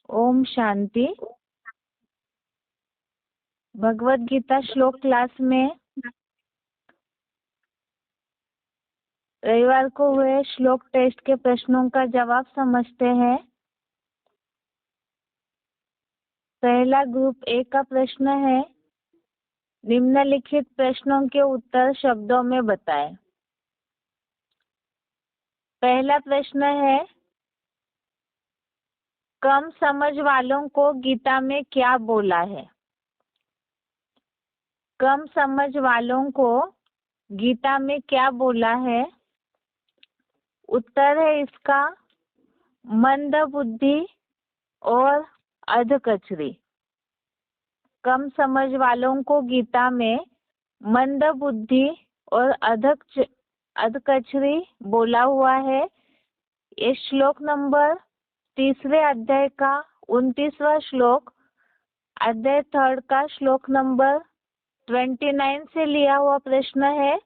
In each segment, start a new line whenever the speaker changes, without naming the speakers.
ओम शांति। भगवत गीता श्लोक क्लास में रविवार को हुए श्लोक टेस्ट के प्रश्नों का जवाब समझते हैं। पहला ग्रुप ए का प्रश्न है, निम्नलिखित प्रश्नों के उत्तर शब्दों में बताएं। पहला प्रश्न है, कम समझ वालों को गीता में क्या बोला है? कम समझ वालों को गीता में क्या बोला है? उत्तर है इसका मंद बुद्धि और अधकचरी। कम समझ वालों को गीता में मंद बुद्धि और अधकचरी बोला हुआ है। ये श्लोक नंबर 3 अध्याय का 29वां श्लोक, अध्याय 3 का श्लोक नंबर 29 से लिया हुआ प्रश्न है।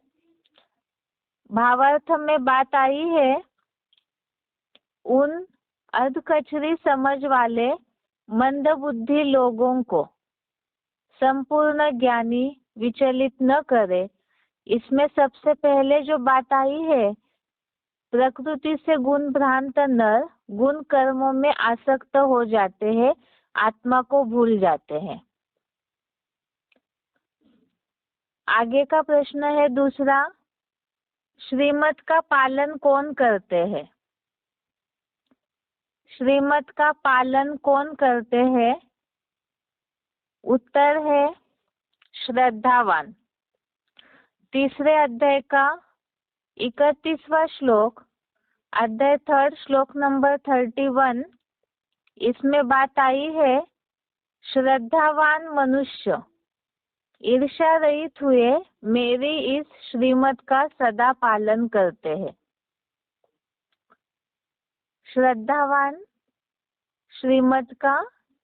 भावार्थ में बात आई है, उन अधकचरी समझ वाले मंद बुद्धि लोगों को संपूर्ण ज्ञानी विचलित न करे। इसमें सबसे पहले जो बात आई है, प्रकृति से गुण भ्रांत नर गुण कर्मों में आसक्त हो जाते हैं, आत्मा को भूल जाते हैं। आगे का प्रश्न है दूसरा, श्रीमत का पालन कौन करते हैं? श्रीमत का पालन कौन करते हैं? उत्तर है श्रद्धावान। 3 अध्याय का 31वां श्लोक, अध्याय 3 श्लोक नंबर 31, इसमें बात आई है, श्रद्धावान मनुष्य ईर्ष्या रहित हुए मेरी इस श्रीमत का सदा पालन करते हैं। श्रद्धावान श्रीमत का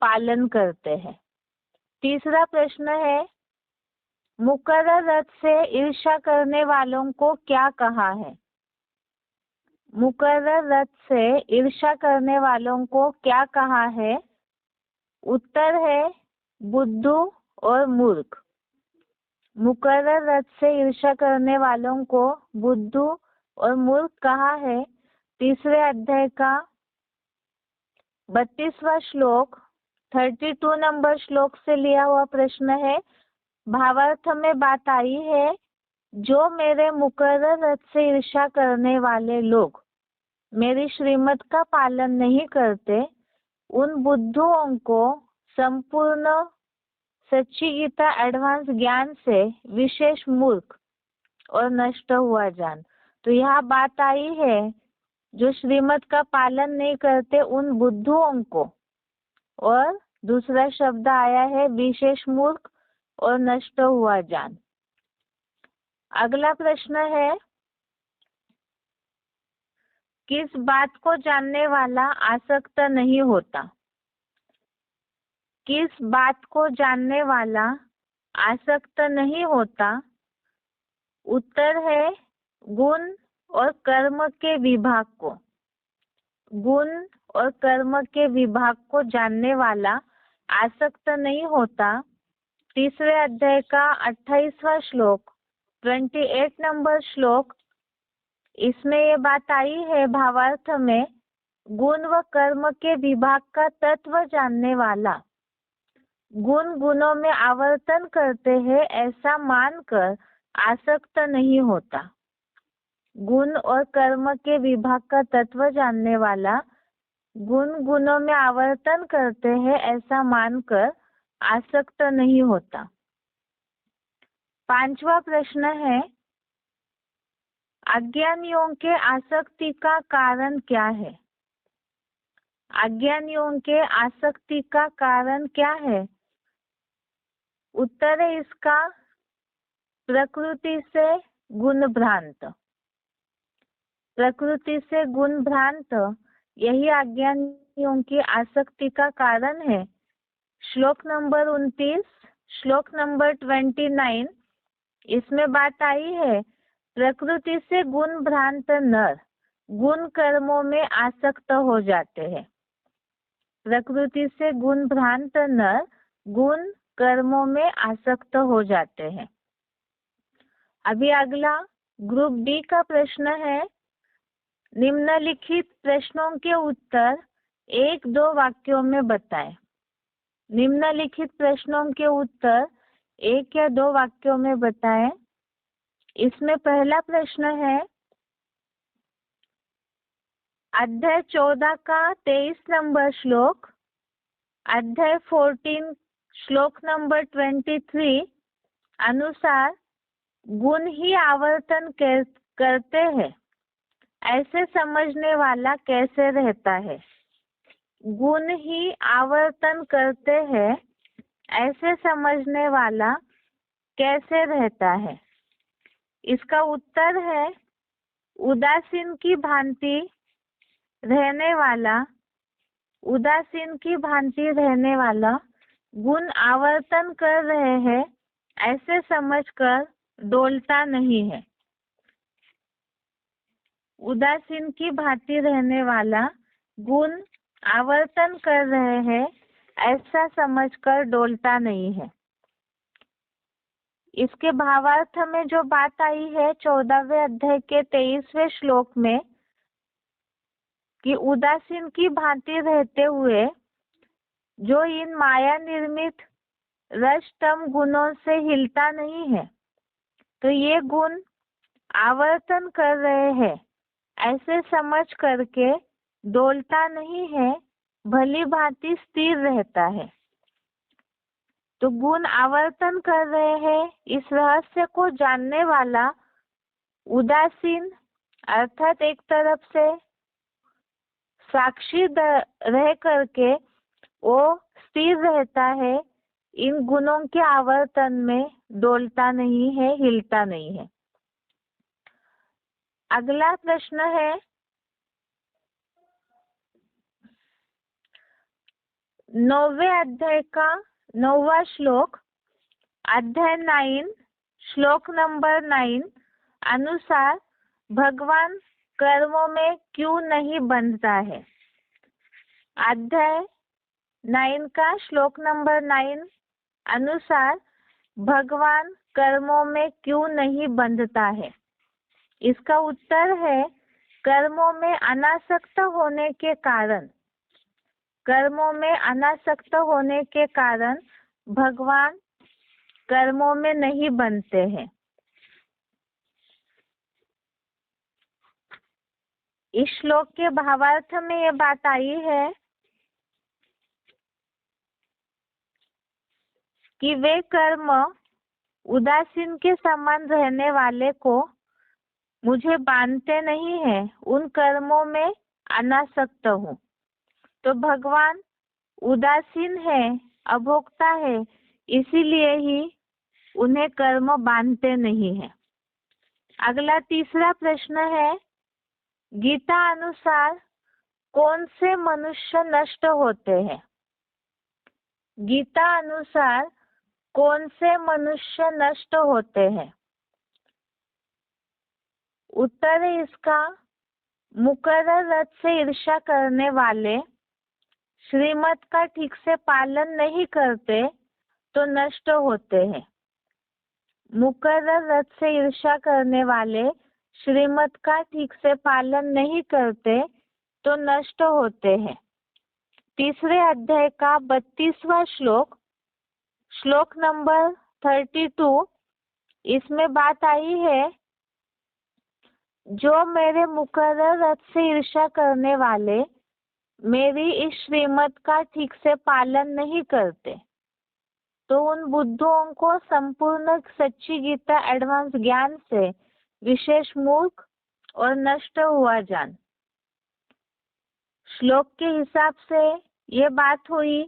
पालन करते हैं। तीसरा प्रश्न है, मुकर्रर रथ से ईर्ष्या करने वालों को क्या कहा है? मुकर्रर रथ से ईर्ष्या करने वालों को क्या कहा है? उत्तर है बुद्धू और मूर्ख। मुकर्रर रथ से ईर्ष्या करने वालों को बुद्धू और मूर्ख कहा है। 3 अध्याय का 32वां श्लोक, 32 नंबर श्लोक से लिया हुआ प्रश्न है। भावार्थ में बात आई है, जो मेरे मुकर्रर रथ से ईर्ष्या करने वाले लोग मेरी श्रीमत का पालन नहीं करते, उन बुद्धुओं को संपूर्ण सच्ची गीता एडवांस ज्ञान से विशेष मूर्ख और नष्ट हुआ जान। तो यहाँ बात आई है, जो श्रीमत का पालन नहीं करते उन बुद्धुओं को, और दूसरा शब्द आया है विशेष मूर्ख और नष्ट हुआ जान। अगला प्रश्न है, किस बात को जानने वाला आसक्त नहीं होता? किस बात को जानने वाला आसक्त नहीं होता? उत्तर है गुण और कर्म के विभाग को। गुण और कर्म के विभाग को जानने वाला आसक्त नहीं होता। 3 अध्याय का 28वां श्लोक, 28 नंबर श्लोक, इसमें ये बात आई है भावार्थ में, गुण व कर्म के विभाग का तत्व जानने वाला गुण गुणों में आवर्तन करते हैं ऐसा मानकर आसक्त नहीं होता। गुण और कर्म के विभाग का तत्व जानने वाला गुण गुणों में आवर्तन करते हैं ऐसा मानकर आसक्त नहीं होता। 5वां प्रश्न है, अज्ञानियों के आसक्ति का कारण क्या है? अज्ञानियों के आसक्ति का कारण क्या है? उत्तर है इसका प्रकृति से गुण भ्रांत। प्रकृति से गुण भ्रांत, यही अज्ञानियों की आसक्ति का कारण है। श्लोक नंबर 29, श्लोक नंबर 29, इसमें बात आई है, प्रकृति से गुण भ्रांत नर गुण कर्मों में आसक्त हो जाते हैं। प्रकृति से गुण भ्रांत नर गुण कर्मों में आसक्त हो जाते हैं। अभी अगला ग्रुप डी का प्रश्न है, निम्नलिखित प्रश्नों के उत्तर 1-2 वाक्यों में बताएं। निम्नलिखित प्रश्नों के उत्तर 1 या 2 वाक्यों में बताएं। इसमें पहला प्रश्न है, अध्याय 14 का 23 नंबर श्लोक, अध्याय 14 श्लोक नंबर 23 अनुसार गुण ही आवर्तन करते हैं, ऐसे समझने वाला कैसे रहता है? गुण ही आवर्तन करते हैं, ऐसे समझने वाला कैसे रहता है? इसका उत्तर है, उदासीन की भांति रहने वाला, उदासीन की भांति रहने वाला गुण आवर्तन कर रहे हैं ऐसे समझकर डोलता नहीं है। उदासीन की भांति रहने वाला गुण आवर्तन कर रहे हैं ऐसा समझकर डोलता नहीं है। इसके भावार्थ में जो बात आई है 14वें अध्याय के 23वें श्लोक में कि उदासीन की भांति रहते हुए जो इन माया निर्मित रजतम गुणों से हिलता नहीं है, तो ये गुण आवर्तन कर रहे हैं ऐसे समझ करके डोलता नहीं है, भली भांति स्थिर रहता है। तो गुण आवर्तन कर रहे हैं इस रहस्य को जानने वाला उदासीन अर्थात एक तरफ से साक्षी रह करके वो स्थिर रहता है, इन गुणों के आवर्तन में डोलता नहीं है, हिलता नहीं है। अगला प्रश्न है, 9वें अध्याय का 9वां श्लोक, अध्याय 9 श्लोक नंबर 9 अनुसार भगवान कर्मों में क्यों नहीं बंधता है? अध्याय 9 का श्लोक नंबर 9 अनुसार भगवान कर्मों में क्यों नहीं बंधता है? इसका उत्तर है, कर्मों में अनासक्त होने के कारण, कर्मों में अनासक्त होने के कारण भगवान कर्मों में नहीं बंधते हैं। इस श्लोक के भावार्थ में ये बात आई है कि वे कर्म उदासीन के समान रहने वाले को मुझे बांधते नहीं है, उन कर्मों में अनासक्त हूँ। तो भगवान उदासीन है, अभोक्ता है, इसीलिए ही उन्हें कर्म बांधते नहीं है। अगला तीसरा प्रश्न है, गीता अनुसार कौन से मनुष्य नष्ट होते हैं? गीता अनुसार कौन से मनुष्य नष्ट होते हैं? उत्तर है इसका, मुकर्रर रथ से ईर्ष्या करने वाले, श्रीमत का ठीक से पालन नहीं करते तो नष्ट होते हैं। मुकर्रर रथ से ईर्ष्या करने वाले श्रीमत का ठीक से पालन नहीं करते तो नष्ट होते हैं। तीसरे अध्याय का 32वां श्लोक, श्लोक नंबर 32, इसमें बात आई है, जो मेरे मुकर्रर रथ से ईर्ष्या करने वाले मेरी इस श्रीमत का ठीक से पालन नहीं करते, तो उन बुद्धों को संपूर्ण सच्ची गीता एडवांस ज्ञान से विशेष मूर्ख और नष्ट हुआ जान। श्लोक के हिसाब से ये बात हुई,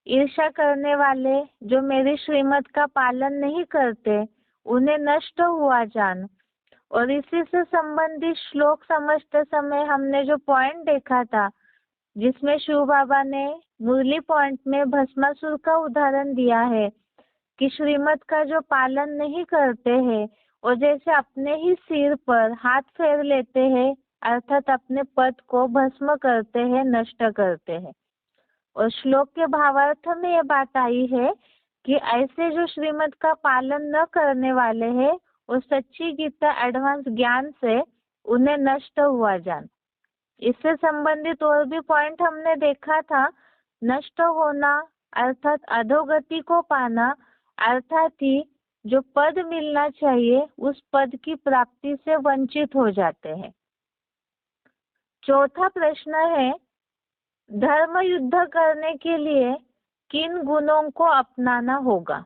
ईर्ष्या करने वाले जो मेरी श्रीमत का पालन नहीं करते उन्हें नष्ट हुआ जान। और इसी से संबंधित श्लोक समझते समय हमने जो पॉइंट देखा था, जिसमें शिव बाबा ने मुरली पॉइंट में भस्मासुर का उदाहरण दिया है कि श्रीमत का जो पालन नहीं करते हैं और जैसे अपने ही सिर पर हाथ फेर लेते हैं, अर्थात अपने पद को भस्म करते हैं, नष्ट करते हैं। और श्लोक के भावार्थ में ये बात आई है कि ऐसे जो श्रीमत का पालन न करने वाले हैं वो सच्ची गीता एडवांस ज्ञान से उन्हें नष्ट हुआ जान। इससे संबंधित और भी पॉइंट हमने देखा था। नष्ट होना अर्थात अधोगति को पाना, अर्थात ही जो पद मिलना चाहिए उस पद की प्राप्ति से वंचित हो जाते हैं। चौथा प्रश्न है, धर्म युद्ध करने के लिए किन गुणों को अपनाना होगा?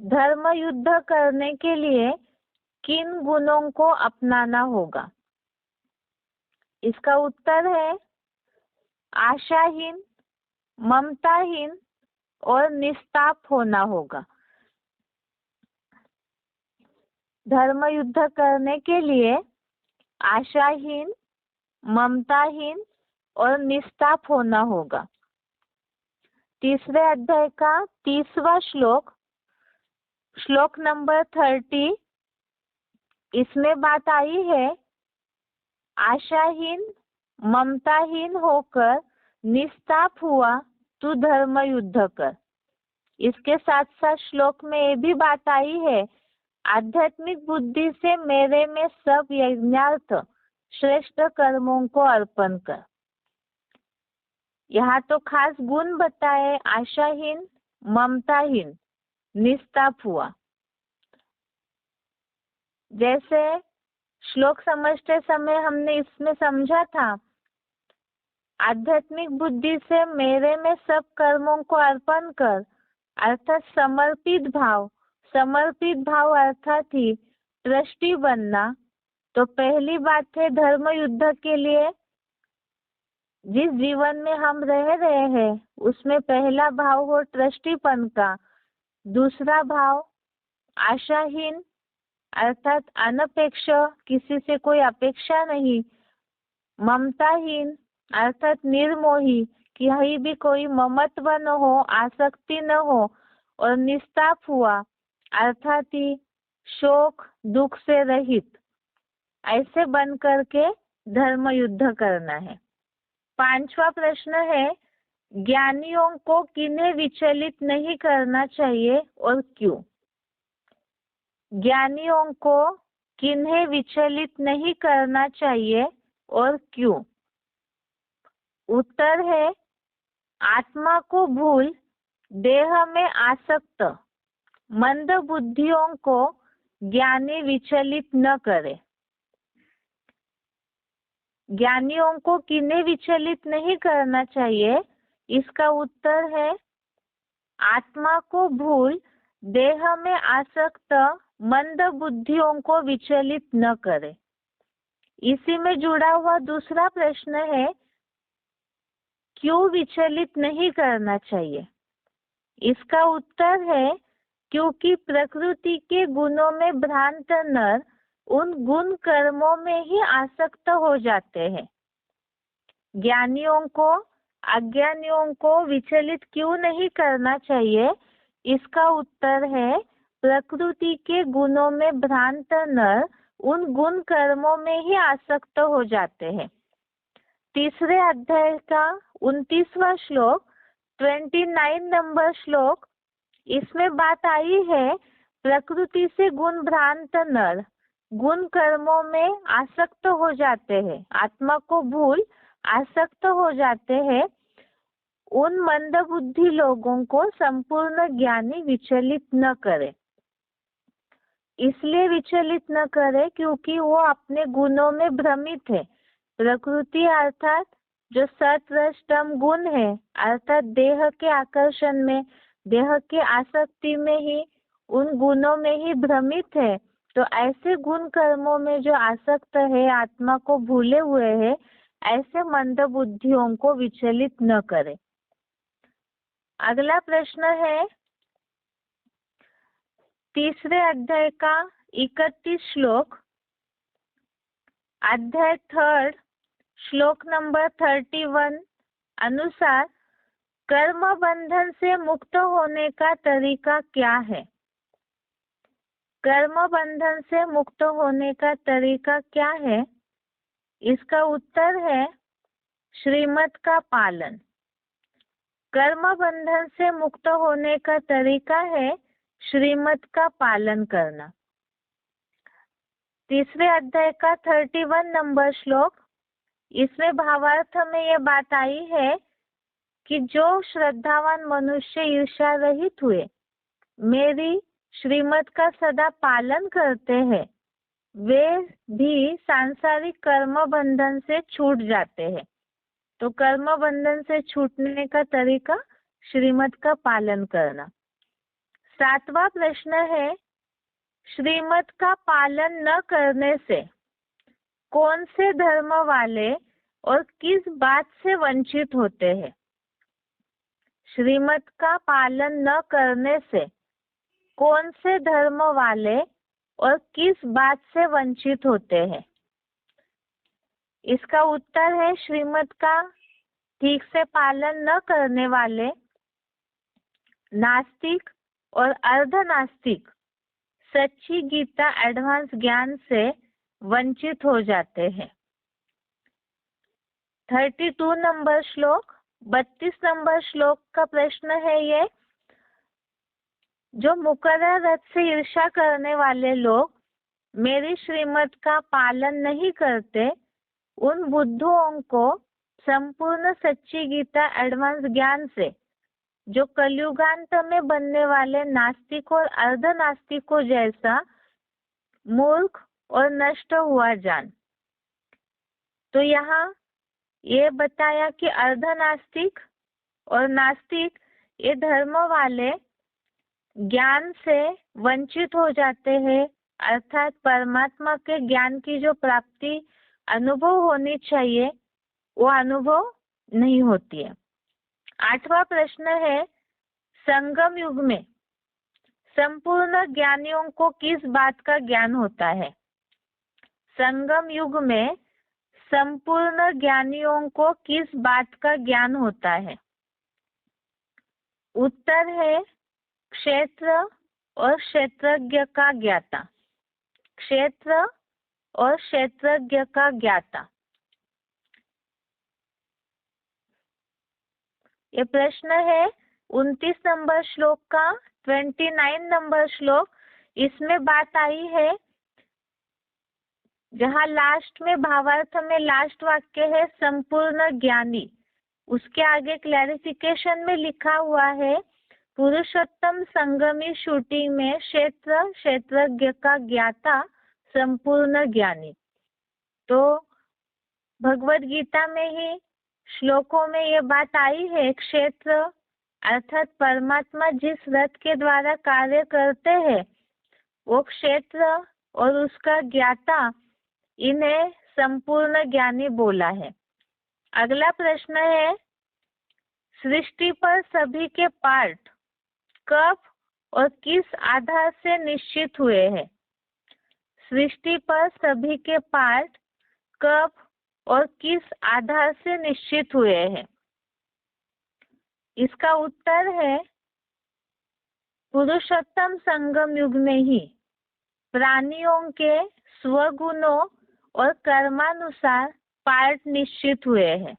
धर्म युद्ध करने के लिए किन गुणों को अपनाना होगा? इसका उत्तर है आशाहीन, ममताहीन और निस्ताप होना होगा। धर्म युद्ध करने के लिए आशाहीन, ममताहीन और निस्ताप होना होगा। तीसरे अध्याय का 30वां श्लोक, श्लोक नंबर 30, इसमें बात आई है आशाहीन, ममताहीन होकर निस्ताप हुआ तू धर्म युद्ध कर। इसके साथ साथ श्लोक में ये भी बात आई है आध्यात्मिक बुद्धि से मेरे में सब यज्ञार्थ श्रेष्ठ कर्मों को अर्पण कर। यहाँ तो खास गुण बताए आशाहीन, ममताहीन, निस्ताप हुआ। जैसे श्लोक समझते समय हमने इसमें समझा था आध्यात्मिक बुद्धि से मेरे में सब कर्मों को अर्पण कर, अर्थात समर्पित भाव। समर्पित भाव अर्थात ही ट्रस्टी बनना। तो पहली बात है धर्म युद्ध के लिए जिस जीवन में हम रह रहे हैं उसमें पहला भाव हो ट्रस्टीपन का। दूसरा भाव आशाहीन अर्थात अनपेक्ष, किसी से कोई अपेक्षा नहीं। ममताहीन अर्थात निर्मोही, कि कहीं भी कोई ममत्व न हो, आसक्ति न हो। और निस्ताप हुआ अर्थात ही शोक दुख से रहित। ऐसे बन करके धर्म युद्ध करना है। 5वां प्रश्न है, ज्ञानियों को किन्हें विचलित नहीं करना चाहिए और क्यों? ज्ञानियों को किन्हें विचलित नहीं करना चाहिए और क्यों? उत्तर है आत्मा को भूल देह में आसक्त मंद बुद्धियों को ज्ञानी विचलित न करे। ज्ञानियों को किन्हें विचलित नहीं करना चाहिए? इसका उत्तर है आत्मा को भूल देह में आसक्त मंद बुद्धियों को विचलित न करे। इसी में जुड़ा हुआ दूसरा प्रश्न है क्यों विचलित नहीं करना चाहिए? इसका उत्तर है क्योंकि प्रकृति के गुणों में भ्रांत नर उन गुण कर्मों में ही आसक्त हो जाते हैं। ज्ञानियों को अज्ञानियों को विचलित क्यों नहीं करना चाहिए? इसका उत्तर है प्रकृति के गुणों में भ्रांत नर उन गुण कर्मों में ही आसक्त हो जाते हैं। तीसरे अध्याय का 29वां श्लोक, 29 नंबर श्लोक, इसमें बात आई है प्रकृति से गुण भ्रांत नर गुण कर्मों में आसक्त हो जाते हैं, आत्मा को भूल आसक्त हो जाते हैं। उन मंद बुद्धि लोगों को संपूर्ण ज्ञानी विचलित न करे। इसलिए विचलित न करे क्योंकि वो अपने गुणों में भ्रमित है। प्रकृति अर्थात जो सत्वस्तम गुण है अर्थात देह के आकर्षण में, देह के आसक्ति में ही, उन गुणों में ही भ्रमित है। तो ऐसे गुण कर्मों में जो आसक्त है, आत्मा को भूले हुए है, ऐसे मंद बुद्धियों को विचलित न करे। अगला प्रश्न है तीसरे अध्याय का 31 श्लोक, अध्याय 3 श्लोक नंबर 31 अनुसार कर्म बंधन से मुक्त होने का तरीका क्या है? कर्म बंधन से मुक्त होने का तरीका क्या है? इसका उत्तर है श्रीमत का पालन। कर्म बंधन से मुक्त होने का तरीका है श्रीमत का पालन करना। तीसरे अध्याय का 31 नंबर श्लोक, इसमें भावार्थ में ये बात आई है कि जो श्रद्धावान मनुष्य ईर्ष्या रहित हुए मेरी श्रीमत का सदा पालन करते हैं वे भी सांसारिक कर्म बंधन से छूट जाते हैं। तो कर्म बंधन से छूटने का तरीका श्रीमत का पालन करना। 7वां प्रश्न है, श्रीमत का पालन न करने से कौन से धर्म वाले और किस बात से वंचित होते हैं? श्रीमत का पालन न करने से कौन से धर्म वाले और किस बात से वंचित होते हैं? इसका उत्तर है श्रीमत का ठीक से पालन न करने वाले नास्तिक और अर्ध नास्तिक सच्ची गीता एडवांस ज्ञान से वंचित हो जाते हैं। 32 नंबर श्लोक, 32 नंबर श्लोक का प्रश्न है ये, जो मुकर्रर रथ से ईर्ष्या करने वाले लोग मेरी श्रीमत का पालन नहीं करते उन बुद्धुओं को संपूर्ण सच्ची गीता एडवांस ज्ञान से जो कलयुगांत में बनने वाले नास्तिक और अर्ध नास्तिकों जैसा मूर्ख और नष्ट हुआ जान। तो यहाँ ये बताया कि अर्ध नास्तिक और नास्तिक ये धर्म वाले ज्ञान से वंचित हो जाते हैं, अर्थात परमात्मा के ज्ञान की जो प्राप्ति अनुभव होनी चाहिए वो अनुभव नहीं होती है। 8वां प्रश्न है, संगम युग में संपूर्ण ज्ञानियों को किस बात का ज्ञान होता है? संगम युग में संपूर्ण ज्ञानियों को किस बात का ज्ञान होता है? उत्तर है क्षेत्र और क्षेत्रज्ञ का ज्ञाता। क्षेत्र और क्षेत्रज्ञ का ज्ञाता। ये प्रश्न है 29 नंबर श्लोक का 29 नंबर श्लोक। इसमें बात आई है जहाँ लास्ट में भावार्थ में लास्ट वाक्य है संपूर्ण ज्ञानी, उसके आगे क्लैरिफिकेशन में लिखा हुआ है पुरुषोत्तम संगमी श्रुति में क्षेत्र क्षेत्रज्ञ का ज्ञाता संपूर्ण ज्ञानी। तो भगवत गीता में ही श्लोकों में ये बात आई है, क्षेत्र अर्थात परमात्मा जिस रथ के द्वारा कार्य करते हैं वो क्षेत्र और उसका ज्ञाता, इन्हें संपूर्ण ज्ञानी बोला है। अगला प्रश्न है, सृष्टि पर सभी के पार्ट कब और किस आधार से निश्चित हुए हैं? सृष्टि पर सभी के पार्ट कब और किस आधार से निश्चित हुए हैं? इसका उत्तर है पुरुषोत्तम संगम युग में ही प्राणियों के स्वगुणों और कर्मानुसार पार्ट निश्चित हुए हैं।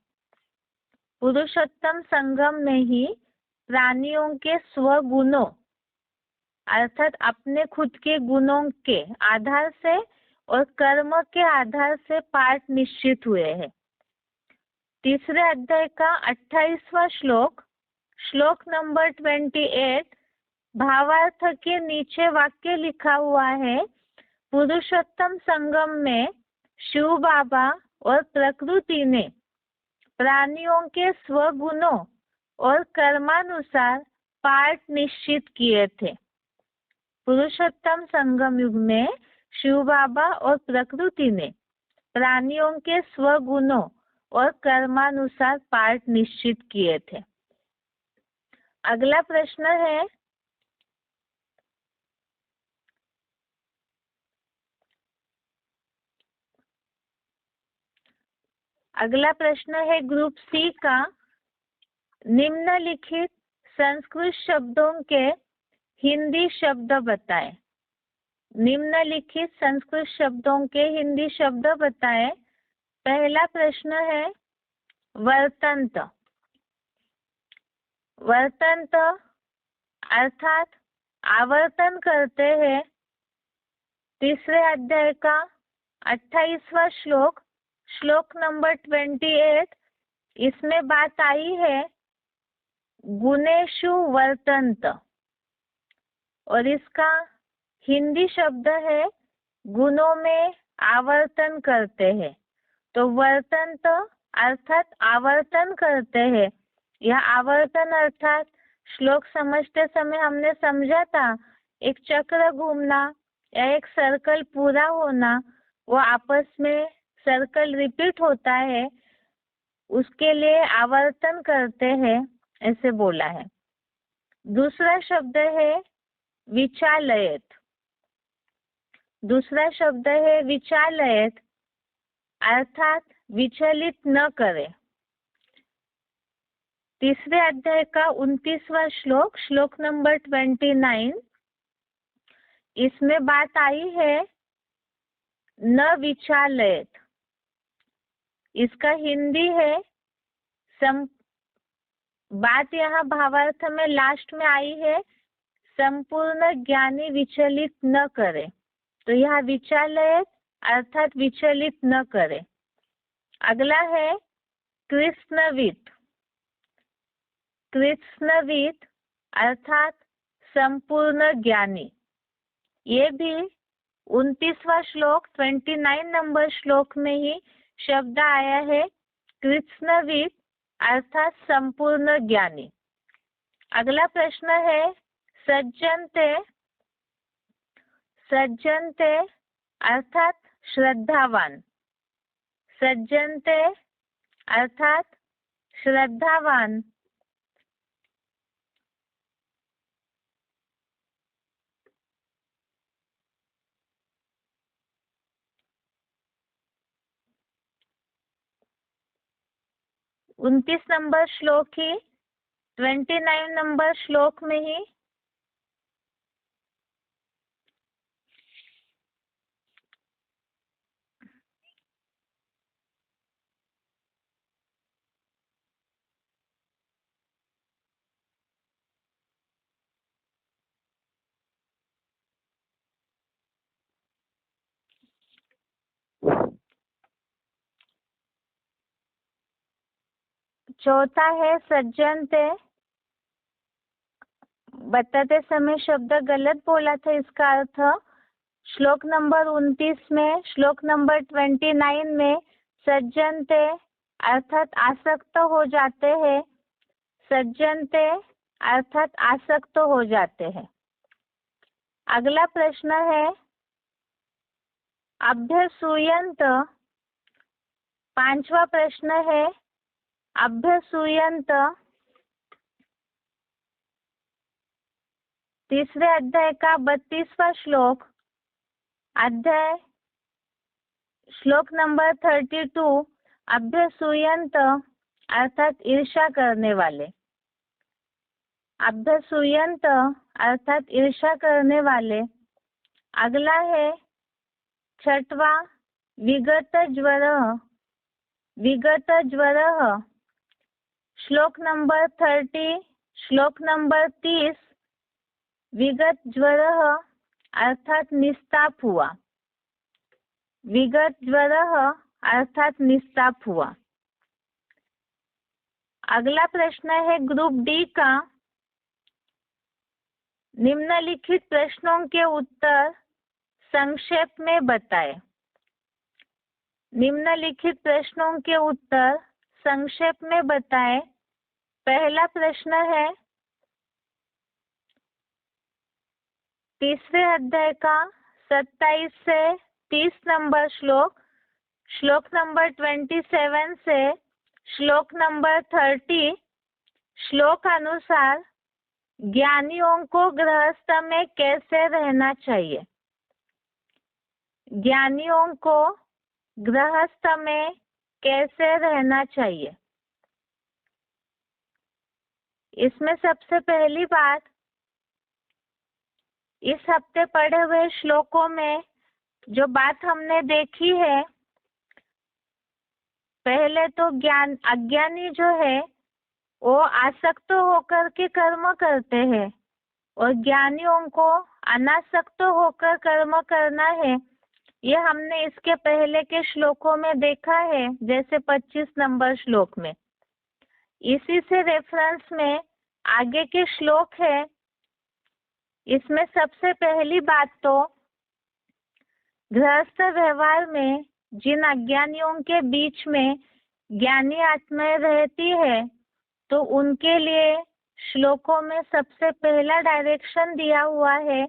पुरुषोत्तम संगम में ही प्राणियों के स्वगुणों अर्थात अपने खुद के गुणों के आधार से और कर्म के आधार से पार्ट निश्चित हुए हैं। तीसरे अध्याय का 28वां श्लोक, श्लोक नंबर 28, भावार्थ के नीचे वाक्य लिखा हुआ है पुरुषोत्तम संगम में शिव बाबा और प्रकृति ने प्राणियों के स्वगुणों और कर्मानुसार पार्ट निश्चित किए थे। पुरुषोत्तम संगम युग में शिव बाबा और प्रकृति ने प्राणियों के स्वगुणों और कर्मानुसार पार्ट निश्चित किए थे। अगला प्रश्न है, अगला प्रश्न है ग्रुप सी का, निम्नलिखित संस्कृत शब्दों के हिंदी शब्द बताएं। निम्नलिखित संस्कृत शब्दों के हिंदी शब्द बताएं। पहला प्रश्न है वर्तंत। वर्तंत अर्थात आवर्तन करते हैं। तीसरे अध्याय का 28वां श्लोक, श्लोक नंबर 28, इसमें बात आई है गुणेषु वर्तन्त, और इसका हिंदी शब्द है गुणों में आवर्तन करते हैं। तो वर्तन्त अर्थात आवर्तन करते हैं। यह आवर्तन अर्थात श्लोक समझते समय हमने समझा था एक चक्र घूमना या एक सर्कल पूरा होना, वो आपस में सर्कल रिपीट होता है, उसके लिए आवर्तन करते हैं, ऐसे बोला है। दूसरा शब्द है विचालयत। दूसरा शब्द है विचालयत अर्थात विचलित न करे। तीसरे अध्याय का 29वां श्लोक, श्लोक नंबर 29, इसमें बात आई है न विचालयत। इसका हिंदी है बात यहाँ भावार्थ में लास्ट में आई है संपूर्ण ज्ञानी विचलित न करे। तो यह विचालयत अर्थात विचलित न करे। अगला है कृष्णवित। कृष्णवित अर्थात संपूर्ण ज्ञानी। ये भी 29वां श्लोक 29 नंबर श्लोक में ही शब्द आया है कृष्णवित अर्थात संपूर्ण ज्ञानी। अगला प्रश्न है सज्जनते। सज्जनते अर्थात श्रद्धावान। सज्जनते अर्थात श्रद्धावान। उनतीस नंबर श्लोक ही 29 नंबर श्लोक में ही चौथा है सज्जनते। बताते समय शब्द गलत बोला था, इसका अर्थ श्लोक नंबर 29 में, श्लोक नंबर 29 में सज्जनते अर्थात आसक्त हो जाते हैं। सज्जनते अर्थात आसक्त हो जाते हैं। अगला प्रश्न है अभ्यसूयंत। पांचवा प्रश्न है अभ्यसूयंत। तीसरे अध्याय का 32वां श्लोक, अध्याय श्लोक नंबर 32, अभ्यसूयंत अर्थात ईर्ष्या करने वाले। अभ्यसूयंत अर्थात ईर्ष्या करने वाले। अगला है छठवा विगत ज्वर। विगत ज्वर श्लोक नंबर 30, श्लोक नंबर 30, विगत ज्वर अर्थात निस्ताप हुआ। विगत ज्वर अर्थात निस्ताप हुआ। अगला प्रश्न है ग्रुप डी का, निम्नलिखित प्रश्नों के उत्तर संक्षेप में बताएं। निम्नलिखित प्रश्नों के उत्तर संक्षेप में बताएं। पहला प्रश्न है तीसरे अध्याय का 27 से 30 नंबर श्लोक, श्लोक नंबर 27 से श्लोक नंबर 30, श्लोक अनुसार ज्ञानियों को गृहस्थ में कैसे रहना चाहिए। ज्ञानियों को गृहस्थ में कैसे रहना चाहिए। इसमें सबसे पहली बात, इस हफ्ते पढ़े हुए श्लोकों में जो बात हमने देखी है, पहले तो अज्ञानी जो है वो आसक्त होकर के कर्म करते हैं और ज्ञानियों को अनासक्त होकर कर्म करना है। ये हमने इसके पहले के श्लोकों में देखा है, जैसे 25 नंबर श्लोक में। इसी से रेफरेंस में आगे के श्लोक है। इसमें सबसे पहली बात तो गृहस्थ व्यवहार में जिन अज्ञानियों के बीच में ज्ञानी आत्माएं रहती है, तो उनके लिए श्लोकों में सबसे पहला डायरेक्शन दिया हुआ है,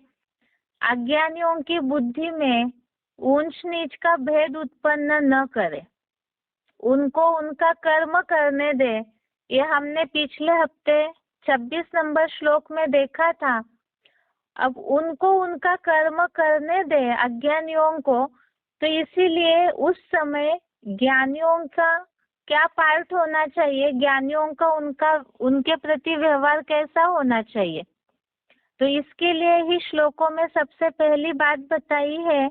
अज्ञानियों की बुद्धि में ऊंच नीच का भेद उत्पन्न न करे, उनको उनका कर्म करने दे। ये हमने पिछले हफ्ते 26 नंबर श्लोक में देखा था। अब उनको उनका कर्म करने दे अज्ञानियों को, तो इसीलिए उस समय ज्ञानियों का क्या पार्ट होना चाहिए, ज्ञानियों का उनके प्रति व्यवहार कैसा होना चाहिए। तो इसके लिए ही श्लोकों में सबसे पहली बात बताई है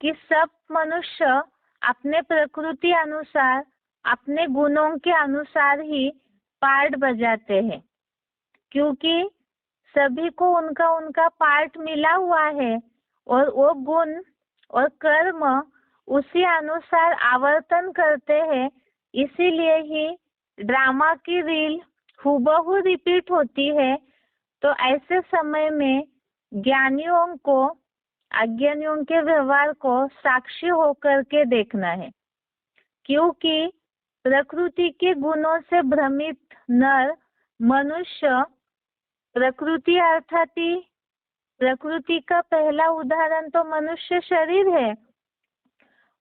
कि सब मनुष्य अपने प्रकृति अनुसार, अपने गुणों के अनुसार ही पार्ट बजाते हैं, क्योंकि सभी को उनका उनका पार्ट मिला हुआ है और वो गुण और कर्म उसी अनुसार आवर्तन करते हैं। इसीलिए ही ड्रामा की रील हूबहू रिपीट होती है। तो ऐसे समय में ज्ञानियों को अज्ञानियों के व्यवहार को साक्षी होकर के देखना है, क्योंकि प्रकृति के गुणों से भ्रमित नर मनुष्य, प्रकृति अर्थात प्रकृति का पहला उदाहरण तो मनुष्य शरीर है,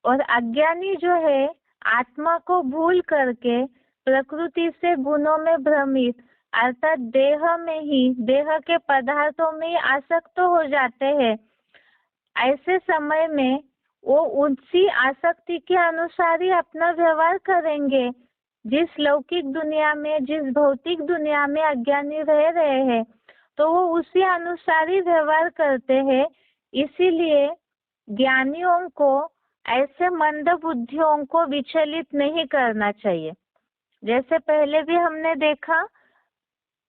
और अज्ञानी जो है आत्मा को भूल करके प्रकृति से गुणों में भ्रमित अर्थात देह में ही, देह के पदार्थों में ही आसक्त हो जाते हैं। ऐसे समय में वो उसी आसक्ति के अनुसार ही अपना व्यवहार करेंगे। जिस लौकिक दुनिया में, जिस भौतिक दुनिया में अज्ञानी रह रहे हैं, तो वो उसी अनुसार ही व्यवहार करते हैं। इसीलिए ज्ञानियों को ऐसे मंद बुद्धियों को विचलित नहीं करना चाहिए। जैसे पहले भी हमने देखा,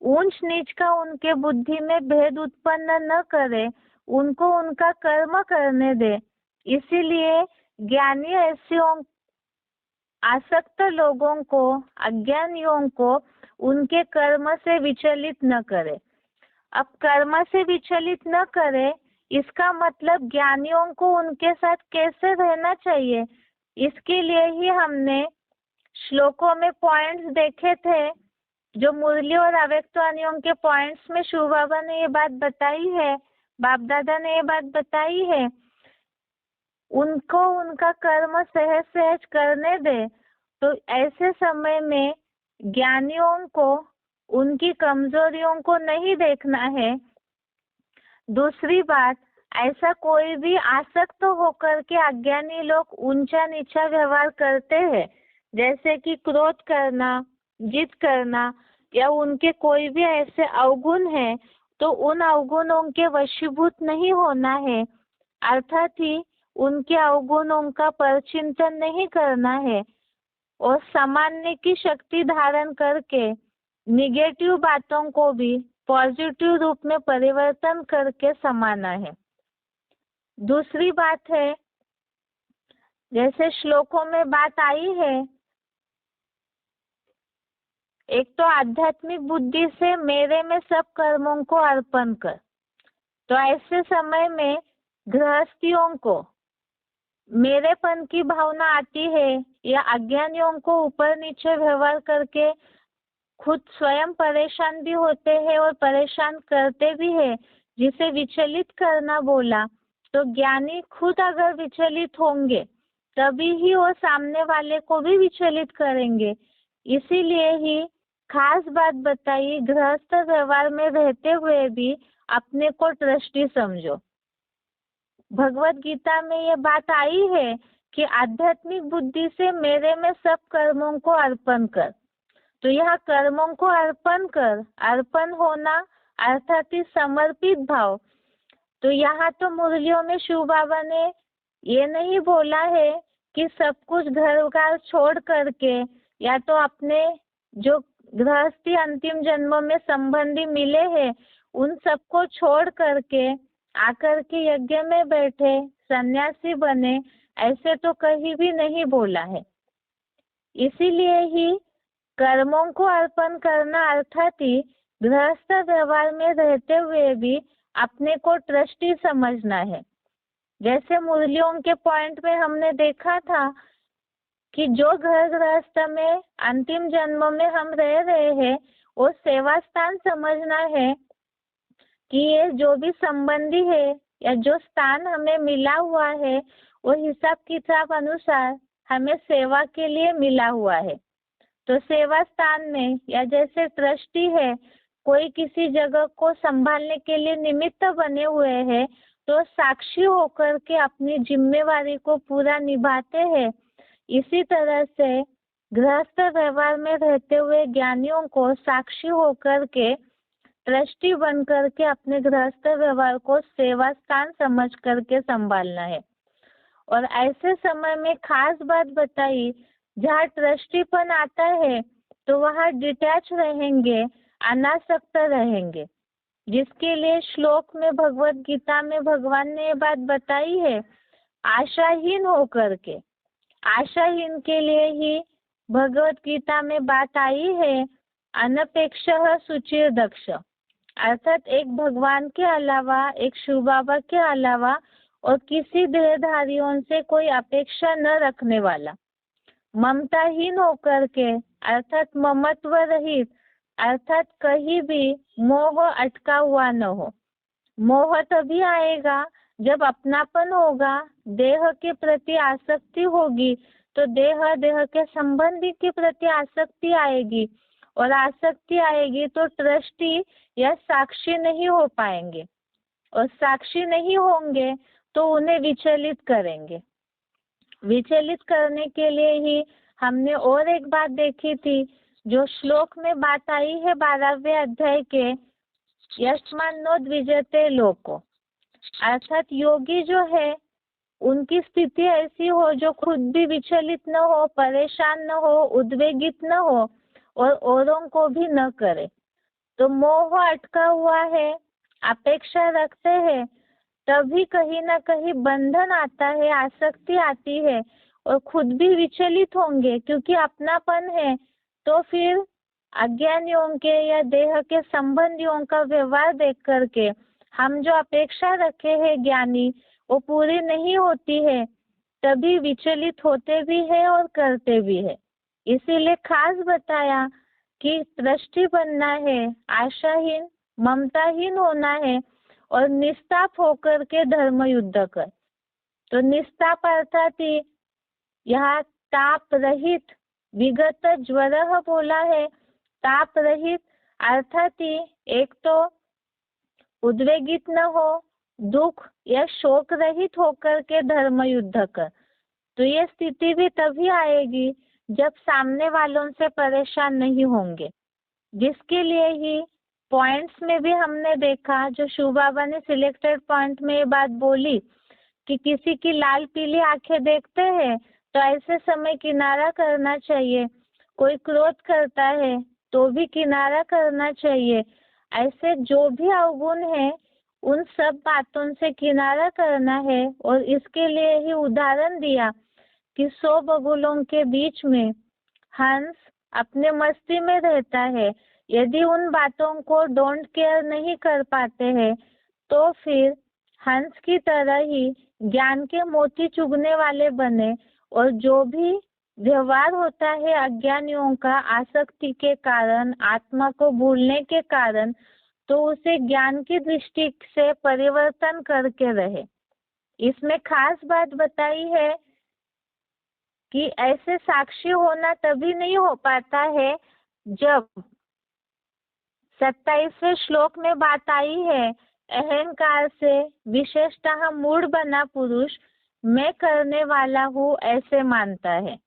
ऊंच नीच का उनके बुद्धि में भेद उत्पन्न न करे, उनको उनका कर्म करने दे। इसीलिए ज्ञानी ऐसे आसक्त लोगों को, अज्ञानियों को उनके कर्म से विचलित न करे। अब कर्म से विचलित न करे, इसका मतलब ज्ञानियों को उनके साथ कैसे रहना चाहिए, इसके लिए ही हमने श्लोकों में पॉइंट्स देखे थे। जो मुरली और अव्यक्तवाणियों के पॉइंट्स में शिव बाबा ने ये बात बताई है, बाप दादा ने ये बात बताई है, उनको उनका कर्म सहज सहज करने दे। तो ऐसे समय में ज्ञानियों को उनकी कमजोरियों को नहीं देखना है। दूसरी बात, ऐसा कोई भी आसक्त होकर के अज्ञानी लोग ऊंचा नीचा व्यवहार करते हैं, जैसे कि क्रोध करना, जिद करना, या उनके कोई भी ऐसे अवगुण है, तो उन अवगुणों के वशीभूत नहीं होना है, अर्थात ही उनके अवगुणों का परचिंतन नहीं करना है, और सामान्य की शक्ति धारण करके निगेटिव बातों को भी पॉजिटिव रूप में परिवर्तन करके समाना है। दूसरी बात है, जैसे श्लोकों में बात आई है, एक तो आध्यात्मिक बुद्धि से मेरे में सब कर्मों को अर्पण कर। तो ऐसे समय में गृहस्थियों को मेरेपन की भावना आती है, या अज्ञानियों को ऊपर नीचे व्यवहार करके खुद स्वयं परेशान भी होते हैं और परेशान करते भी है, जिसे विचलित करना बोला। तो ज्ञानी खुद अगर विचलित होंगे तभी ही वो सामने वाले को भी विचलित करेंगे। इसीलिए ही खास बात बताइए, गृहस्थ व्यवहार में रहते हुए भी अपने को ट्रस्टी समझो। भगवत गीता में ये बात आई है कि आध्यात्मिक बुद्धि से मेरे में सब कर्मों को अर्पण कर। तो यह कर्मों को अर्पण कर, अर्पण होना अर्थात ही समर्पित भाव। तो यहाँ तो मुरलियों में शिव बाबा ने ये नहीं बोला है कि सब कुछ घर-बार छोड़ करके या तो अपने जो गृहस्थी अंतिम जन्मों में संबंधी मिले हैं उन सबको छोड़ करके आकर के यज्ञ में बैठे, सन्यासी बने, ऐसे तो कहीं भी नहीं बोला है। इसीलिए ही कर्मों को अर्पण करना अर्थात ही गृहस्थ व्यवहार में रहते हुए भी अपने को ट्रस्टी समझना है। जैसे मुरलियों के पॉइंट में हमने देखा था कि जो घर गृहस्थ में अंतिम जन्म में हम रह रहे हैं वो सेवा स्थान समझना है कि ये जो भी संबंधी है या जो स्थान हमें मिला हुआ है वो हिसाब किताब अनुसार हमें सेवा के लिए मिला हुआ है। तो सेवा स्थान में या जैसे ट्रस्टी है, कोई किसी जगह को संभालने के लिए निमित्त बने हुए हैं, तो साक्षी होकर के अपनी जिम्मेवारी को पूरा निभाते हैं। इसी तरह से गृहस्थ व्यवहार में रहते हुए ज्ञानियों को साक्षी होकर के ट्रस्टी बन करके अपने गृहस्थ व्यवहार को सेवा स्थान समझ करके संभालना है। और ऐसे समय में खास बात बताई, जहाँ ट्रस्टीपन आता है तो वहाँ डिटैच रहेंगे, अनासक्त रहेंगे, जिसके लिए श्लोक में भगवत गीता में भगवान ने ये बात बताई है, आशाहीन होकर के। आशाहीन के लिए ही भगवत गीता में बात आई है, अनपेक्षः शुचिर दक्ष, अर्थात एक भगवान के अलावा, एक शिव बाबा के अलावा और किसी देहधारियों से कोई अपेक्षा न रखने वाला, ममताहीन होकर के, अर्थात ममत्व रहित, अर्थात कहीं भी मोह अटका हुआ न हो। मोह तभी आएगा जब अपनापन होगा, देह के प्रति आसक्ति होगी तो देह के संबंधी के प्रति आसक्ति आएगी, और आसक्ति आएगी तो ट्रस्टी या साक्षी नहीं हो पाएंगे, और साक्षी नहीं होंगे तो उन्हें विचलित करेंगे। विचलित करने के लिए ही हमने और एक बात देखी थी, जो श्लोक में बात आई है 12वें अध्याय के, यस्मान्नो द्विजते लोको, अर्थात योगी जो है उनकी स्थिति ऐसी हो जो खुद भी विचलित न हो, परेशान न हो, उद्वेगित न हो और औरों को भी न करे। तो मोह अटका हुआ है, अपेक्षा रखते हैं, तभी कहीं ना कहीं बंधन आता है, आसक्ति आती है, और खुद भी विचलित होंगे क्योंकि अपनापन है। तो फिर अज्ञानियों के या देह के संबंधियों का व्यवहार देख करके हम जो अपेक्षा रखे हैं ज्ञानी, वो पूरी नहीं होती है, तभी विचलित होते भी है और करते भी है। इसीलिए खास बताया कि दृष्टि बनना है, आशाहीन, ममताहीन होना है और निस्ताप होकर के धर्म युद्ध कर। तो निस्ताप अर्थात ही यहाँ ताप रहित, विगत ज्वर बोला है, ताप रहित अर्थात ही एक तो उद्वेगित न हो, दुख या शोक रहित होकर के धर्म युद्ध कर। तो ये स्थिति भी तभी आएगी जब सामने वालों से परेशान नहीं होंगे, जिसके लिए ही पॉइंट्स में भी हमने देखा, जो शिव बाबा ने सिलेक्टेड पॉइंट में ये बात बोली कि किसी की लाल पीली आंखें देखते हैं तो ऐसे समय किनारा करना चाहिए, कोई क्रोध करता है तो भी किनारा करना चाहिए। ऐसे जो भी अवगुण है उन सब बातों से किनारा करना है। और इसके लिए ही उदाहरण दिया कि 100 बगुलों के बीच में हंस अपने मस्ती में रहता है, यदि उन बातों को डोंट केयर नहीं कर पाते हैं तो फिर हंस की तरह ही ज्ञान के मोती चुगने वाले बने, और जो भी व्यवहार होता है अज्ञानियों का आसक्ति के कारण, आत्मा को भूलने के कारण, तो उसे ज्ञान की दृष्टि से परिवर्तन करके रहे। इसमें खास बात बताई है कि ऐसे साक्षी होना तभी नहीं हो पाता है जब 27वें श्लोक में बात आई है, अहंकार से विशेषतः मूढ़ बना पुरुष मैं करने वाला हूँ ऐसे मानता है।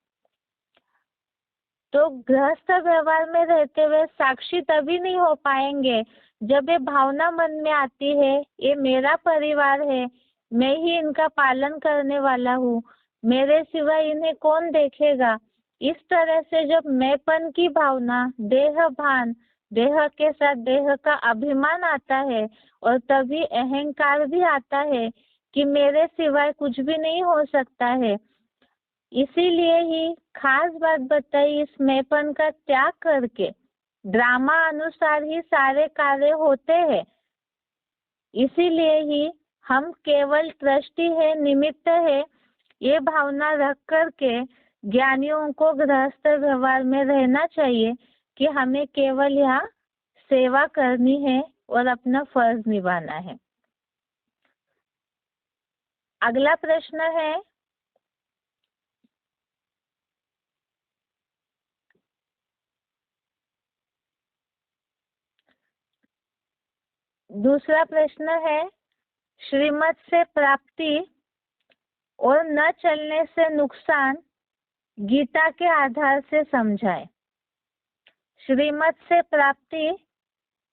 तो गृहस्थ व्यवहार में रहते हुए साक्षी तभी नहीं हो पाएंगे जब ये भावना मन में आती है, ये मेरा परिवार है, मैं ही इनका पालन करने वाला हूँ, मेरे सिवा इन्हें कौन देखेगा, इस तरह से जब मैंपन की भावना, देह भान, देह के साथ देह का अभिमान आता है और तभी अहंकार भी आता है कि मेरे सिवाय कुछ भी नहीं हो सकता है। इसीलिए ही खास बात बताई, इस मैंपन का त्याग करके ड्रामा अनुसार ही सारे कार्य होते हैं। इसीलिए ही हम केवल ट्रस्टी है, निमित्त है, ये भावना रख करके ज्ञानियों को गृहस्थ व्यवहार में रहना चाहिए कि हमें केवल यहाँ सेवा करनी है और अपना फर्ज निभाना है। अगला प्रश्न है, दूसरा प्रश्न है, श्रीमत से प्राप्ति और न चलने से नुकसान गीता के आधार से समझाए। श्रीमत से प्राप्ति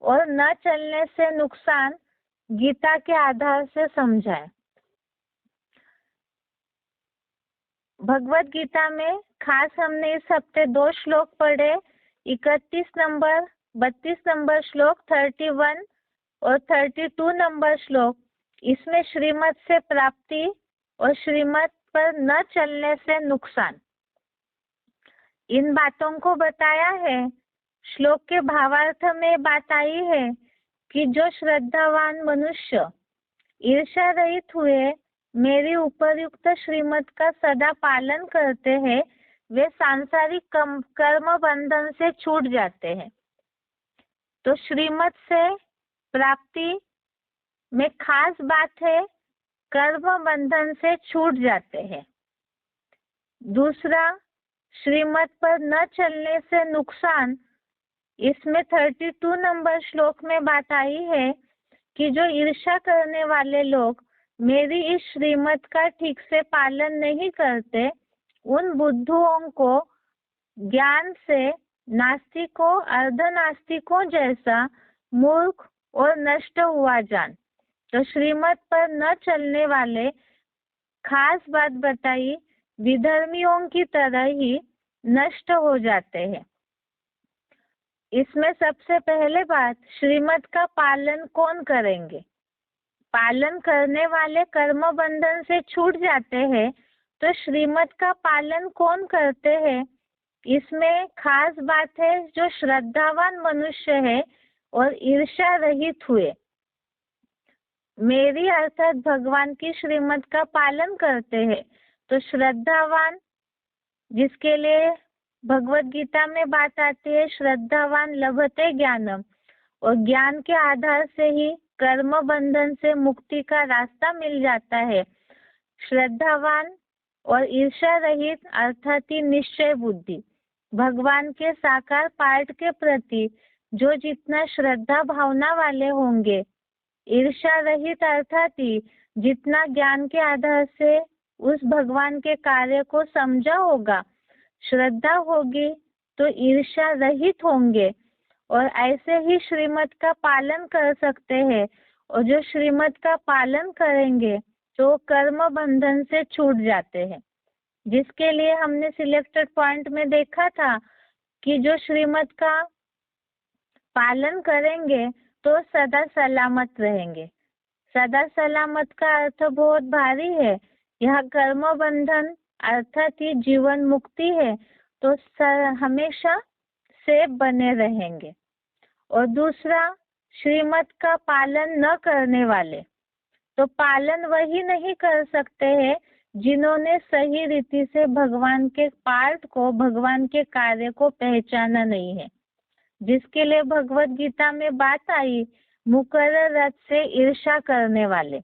और न चलने से नुकसान गीता के आधार से समझाए। भगवत गीता में खास हमने इस हफ्ते 2 श्लोक पढ़े, 31 नंबर 32 नंबर श्लोक, 31 और 32 नंबर श्लोक। इसमें श्रीमत से प्राप्ति और श्रीमत पर न चलने से नुकसान, इन बातों को बताया है। श्लोक के भावार्थ में बात आई है कि जो श्रद्धावान मनुष्य ईर्ष्या रहित हुए मेरी उपरयुक्त श्रीमत का सदा पालन करते हैं, वे सांसारिक कर्म बंधन से छूट जाते हैं। तो श्रीमत से प्राप्ति में खास बात है, कर्म बंधन से छूट जाते हैं। दूसरा, श्रीमत पर न चलने से नुकसान, इसमें 32 नंबर श्लोक में बात आई है कि जो ईर्ष्या करने वाले लोग मेरी इस श्रीमत का ठीक से पालन नहीं करते, उन बुद्धुओं को ज्ञान से नास्तिकों, अर्धनास्तिकों जैसा मूर्ख और नष्ट हुआ जान। तो श्रीमत पर न चलने वाले, खास बात बताई, विधर्मियों की तरह ही नष्ट हो जाते हैं। इसमें सबसे पहले बात, श्रीमत का पालन कौन करेंगे? पालन करने वाले कर्म बंधन से छूट जाते हैं, तो श्रीमत का पालन कौन करते हैं? इसमें खास बात है, जो श्रद्धावान मनुष्य है और ईर्ष्या रहित हुए मेरी अर्थात भगवान की श्रीमत का पालन करते हैं। तो श्रद्धावान, जिसके लिए भगवत गीता में बात आती है, श्रद्धावान लभते ज्ञानम, और ज्ञान के आधार से ही कर्म बंधन से मुक्ति का रास्ता मिल जाता है। श्रद्धावान और ईर्ष्या रहित अर्थात ही निश्चय बुद्धि, भगवान के साकार पाठ के प्रति जो जितना श्रद्धा भावना वाले होंगे, ईर्ष्या रहित अर्थात ही जितना ज्ञान के आधार से उस भगवान के कार्य को समझा होगा, श्रद्धा होगी तो ईर्ष्या रहित होंगे और ऐसे ही श्रीमत का पालन कर सकते हैं। और जो श्रीमत का पालन करेंगे तो कर्म बंधन से छूट जाते हैं, जिसके लिए हमने सिलेक्टेड पॉइंट में देखा था कि जो श्रीमत का पालन करेंगे तो सदा सलामत रहेंगे। सदा सलामत का अर्थ बहुत भारी है। यह कर्म बंधन अर्थात ही जीवन मुक्ति है, तो हमेशा सेफ बने रहेंगे। और दूसरा, श्रीमत का पालन न करने वाले, तो पालन वही नहीं कर सकते हैं जिन्होंने सही रीति से भगवान के पाठ को, भगवान के कार्य को पहचाना नहीं है, जिसके लिए भगवत गीता में बात आई, मुकर्रर रथ से ईर्ष्या करने वाले।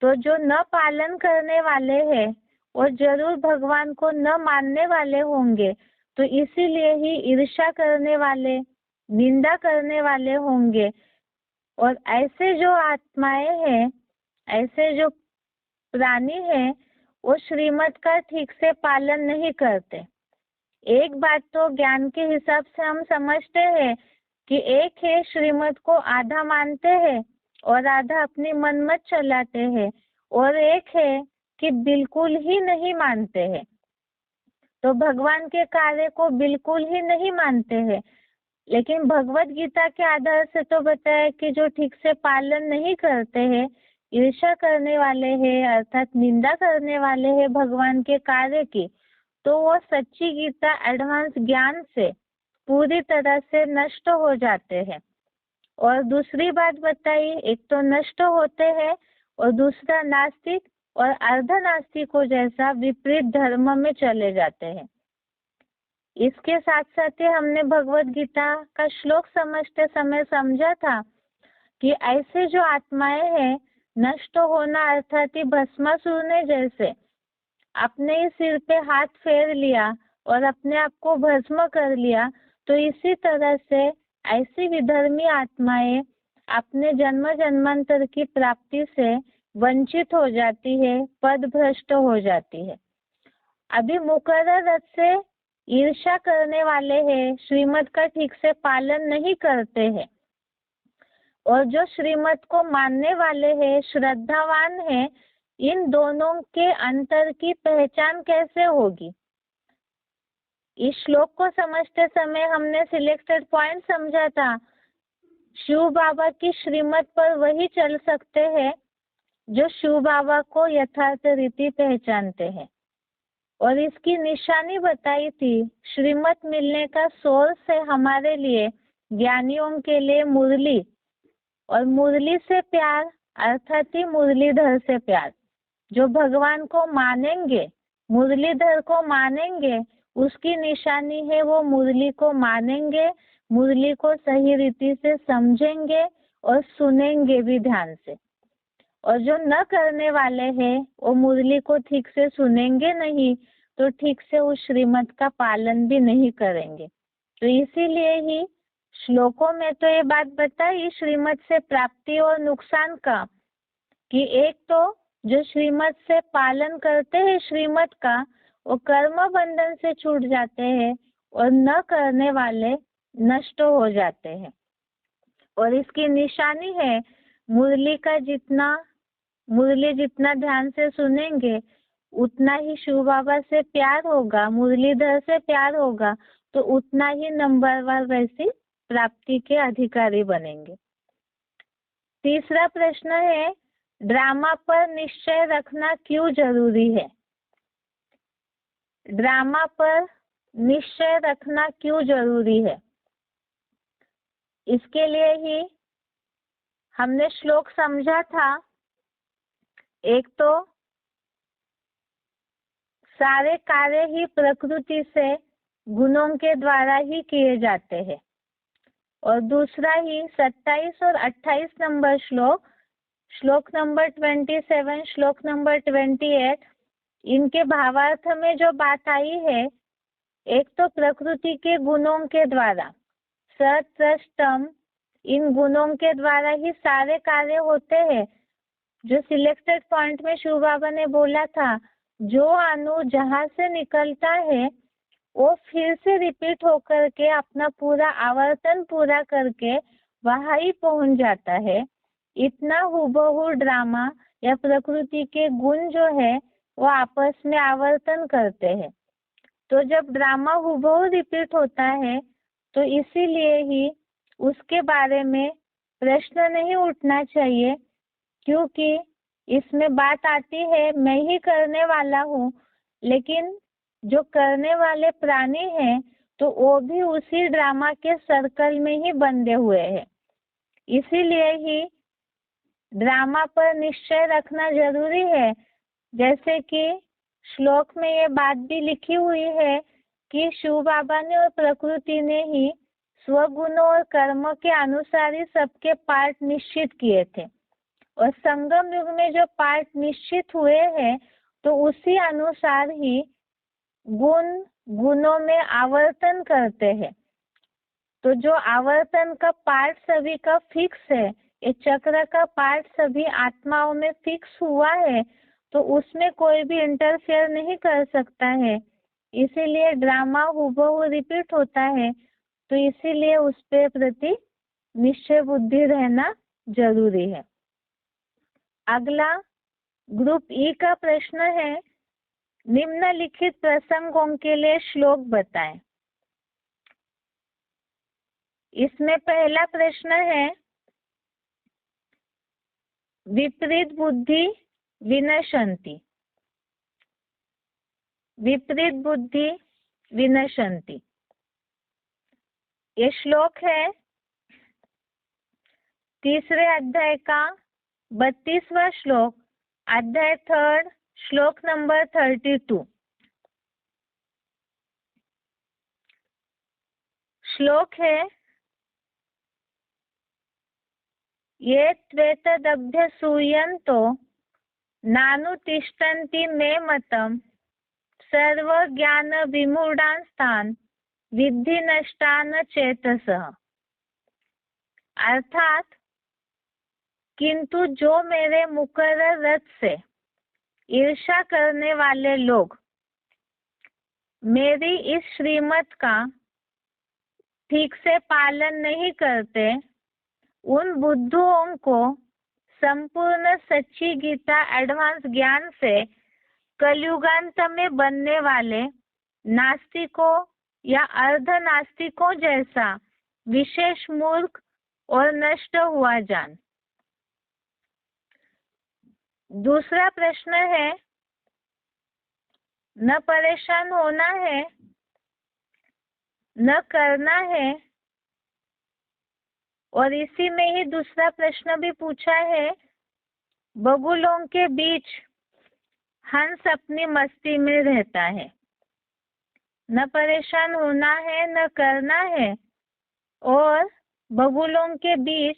तो जो न पालन करने वाले हैं और जरूर भगवान को न मानने वाले होंगे, तो इसीलिए ही ईर्ष्या करने वाले, निंदा करने वाले होंगे। और ऐसे जो आत्माएं हैं, ऐसे जो प्राणी हैं, वो श्रीमत का ठीक से पालन नहीं करते। एक बात तो ज्ञान के हिसाब से हम समझते हैं कि एक है श्रीमत को आधा मानते हैं और आधा अपनी मनमत चलाते हैं, और एक है कि बिल्कुल ही नहीं मानते हैं। तो भगवान के कार्य को बिल्कुल ही नहीं मानते हैं। लेकिन भगवत गीता के आधार से तो बताया कि जो ठीक से पालन नहीं करते हैं, ईर्ष्या करने वाले हैं, अर्थात निंदा करने वाले हैं भगवान के कार्य की, तो वो सच्ची गीता एडवांस ज्ञान से पूरी तरह से नष्ट हो जाते हैं। और दूसरी बात बताई, एक तो नष्ट होते हैं और दूसरा नास्तिक और अर्ध नास्तिकों जैसा विपरीत धर्म में चले जाते हैं। इसके साथ साथ ही हमने भगवत गीता का श्लोक समझते समय समझा था कि ऐसे जो आत्माएं हैं, नष्ट होना अर्थात ही भस्मासुर ने जैसे अपने ही सिर पे हाथ फेर लिया और अपने आप को भस्म कर लिया, तो इसी तरह से ऐसी विधर्मी आत्माएं अपने जन्म जन्मांतर की प्राप्ति से वंचित हो जाती है, पद भ्रष्ट हो जाती है। अभी मुकर्रर रथ से ईर्ष्या करने वाले हैं, श्रीमत का ठीक से पालन नहीं करते हैं, और जो श्रीमत को मानने वाले हैं, श्रद्धावान हैं, इन दोनों के अंतर की पहचान कैसे होगी? इस श्लोक को समझते समय हमने सिलेक्टेड पॉइंट समझा था। शिव बाबा की श्रीमत पर वही चल सकते हैं जो शिव बाबा को यथार्थ रीति पहचानते हैं, और इसकी निशानी बताई थी। श्रीमत मिलने का सोर्स है हमारे लिए, ज्ञानियों के लिए मुरली, और मुरली से प्यार अर्थात ही मुरलीधर से प्यार। जो भगवान को मानेंगे, मुरलीधर को मानेंगे, उसकी निशानी है वो मुरली को मानेंगे, मुरली को सही रीति से समझेंगे और सुनेंगे भी ध्यान से। और जो न करने वाले हैं, वो मुरली को ठीक से सुनेंगे नहीं, तो ठीक से उस श्रीमत का पालन भी नहीं करेंगे। तो इसीलिए ही श्लोकों में तो ये बात बताई श्रीमत से प्राप्ति और नुकसान का, कि एक तो जो श्रीमत से पालन करते हैं श्रीमत का, वो कर्म बंधन से छूट जाते हैं, और न करने वाले नष्ट हो जाते हैं। और इसकी निशानी है मुरली जितना ध्यान से सुनेंगे, उतना ही शिव बाबा से प्यार होगा, मुरलीधर से प्यार होगा, तो उतना ही नंबरवार वैसी प्राप्ति के अधिकारी बनेंगे। तीसरा प्रश्न है, ड्रामा पर निश्चय रखना क्यों जरूरी है? ड्रामा पर निश्चय रखना क्यों जरूरी है? इसके लिए ही हमने श्लोक समझा था। एक तो सारे कार्य ही प्रकृति से गुणों के द्वारा ही किए जाते हैं, और दूसरा ही 27 और 28 नंबर श्लोक नंबर 27, श्लोक नंबर 28, इनके भावार्थ में जो बात आई है, एक तो प्रकृति के गुणों के द्वारा, सत रज तम, इन गुणों के द्वारा ही सारे कार्य होते हैं। जो सिलेक्टेड पॉइंट में शिव बाबा ने बोला था, जो अणु जहाँ से निकलता है वो फिर से रिपीट होकर के अपना पूरा आवर्तन पूरा करके वहाँ ही पहुंच जाता है। इतना हुबहू ड्रामा या प्रकृति के गुण जो है वो आपस में आवर्तन करते हैं। तो जब ड्रामा हुबहू रिपीट होता है, तो इसीलिए ही उसके बारे में प्रश्न नहीं उठना चाहिए, क्योंकि इसमें बात आती है मैं ही करने वाला हूँ, लेकिन जो करने वाले प्राणी हैं तो वो भी उसी ड्रामा के सर्कल में ही बंधे हुए हैं। इसीलिए ही ड्रामा पर निश्चय रखना जरूरी है। जैसे कि श्लोक में ये बात भी लिखी हुई है कि शिव बाबा ने और प्रकृति ने ही स्वगुणों और कर्म के अनुसार ही सबके पार्ट निश्चित किए थे, और संगम युग में जो पार्ट निश्चित हुए हैं तो उसी अनुसार ही गुणों में आवर्तन करते हैं। तो जो आवर्तन का पार्ट सभी का फिक्स है, ये चक्र का पार्ट सभी आत्माओं में फिक्स हुआ है, तो उसमें कोई भी इंटरफेयर नहीं कर सकता है। इसीलिए ड्रामा हुबहू रिपीट होता है, तो इसीलिए उस पे प्रति निश्चय बुद्धि रहना जरूरी है। अगला ग्रुप ई का प्रश्न है, निम्नलिखित प्रसंगों के लिए श्लोक बताएं। इसमें पहला प्रश्न है, विपरीत बुद्धि विनशन्ति। विपरीत बुद्धि विनशन्ति, ये श्लोक है तीसरे अध्याय का 32वां श्लोक, अध्याय 3, श्लोक नंबर 32। श्लोक है, ये त्वेतदभ्यसूयन्तो नानुतिष्ठन्ति मे मतम् सर्व ज्ञान विमूढ़ांस्तान् विद्धि नष्टान चेतसः। अर्थात, किंतु जो मेरे मुकर्रर रथ से ईर्ष्या करने वाले लोग मेरी इस श्रीमत का ठीक से पालन नहीं करते, उन बुद्धुओं को संपूर्ण सच्ची गीता एडवांस ज्ञान से कलयुगांत में बनने वाले नास्तिकों या अर्ध नास्तिकों जैसा विशेष मूर्ख और नष्ट हुआ जान। दूसरा प्रश्न है, न परेशान होना है, न करना है, और इसी में ही दूसरा प्रश्न भी पूछा है, बगुलों के बीच हंस अपनी मस्ती में रहता है। न परेशान होना है, न करना है, और बगुलों के बीच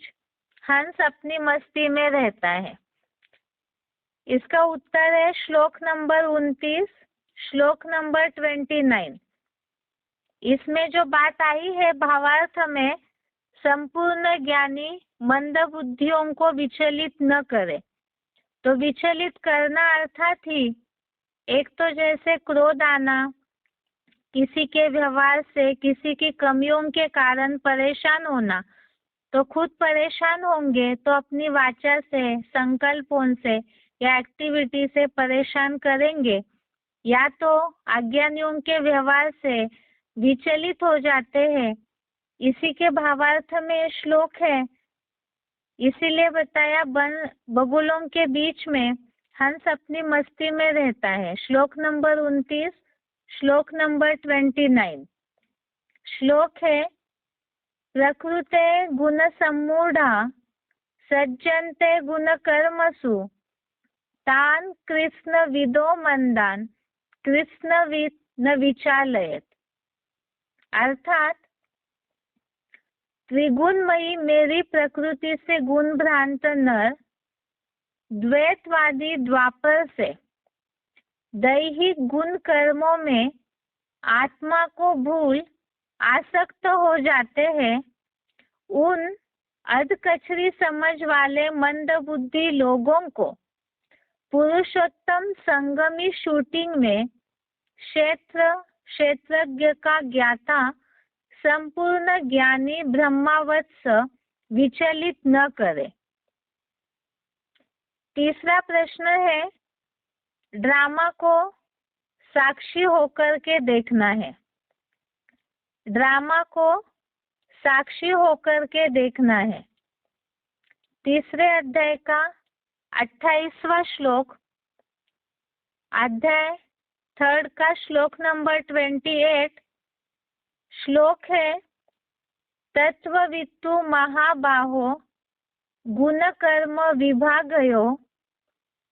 हंस अपनी मस्ती में रहता है। इसका उत्तर है श्लोक नंबर 29, श्लोक नंबर 29। इसमें जो बात आई है भावार्थ में, संपूर्ण ज्ञानी मंद बुद्धियों को विचलित न करे। तो विचलित करना अर्थात ही एक तो जैसे क्रोध आना, किसी के व्यवहार से, किसी की कमियों के कारण परेशान होना, तो खुद परेशान होंगे तो अपनी वाचा से, संकल्पों से या एक्टिविटी से परेशान करेंगे, या तो अज्ञानियों के व्यवहार से विचलित हो जाते हैं। इसी के भावार्थ में श्लोक है, इसीलिए बताया बगुलों के बीच में हंस अपनी मस्ती में रहता है। श्लोक नंबर 29, श्लोक नंबर 29। श्लोक है, प्रकृते गुण सम्मूढ़ा सज्जन्ते गुण कर्मसु तान कृष्ण विदो मंदान कृष्ण न विचालयत। अर्थात, त्रिगुणमयी मेरी प्रकृति से गुण भ्रांत नर द्वैतवादी द्वापर से दैहिक गुण कर्मों में आत्मा को भूल आसक्त हो जाते हैं, उन अधकचरी समझ वाले मंद बुद्धि लोगों को पुरुषोत्तम संगमी शूटिंग में क्षेत्रज्ञ का ज्ञाता संपूर्ण ज्ञानी ब्रह्मावत्स विचलित न करे। तीसरा प्रश्न है, ड्रामा को साक्षी होकर के देखना है। ड्रामा को साक्षी होकर के देखना है। तीसरे अध्याय का 28वां श्लोक, अध्याय 3 का श्लोक नंबर 28। श्लोक है, तत्ववित्तु महाबाहो गुण कर्म विभागयो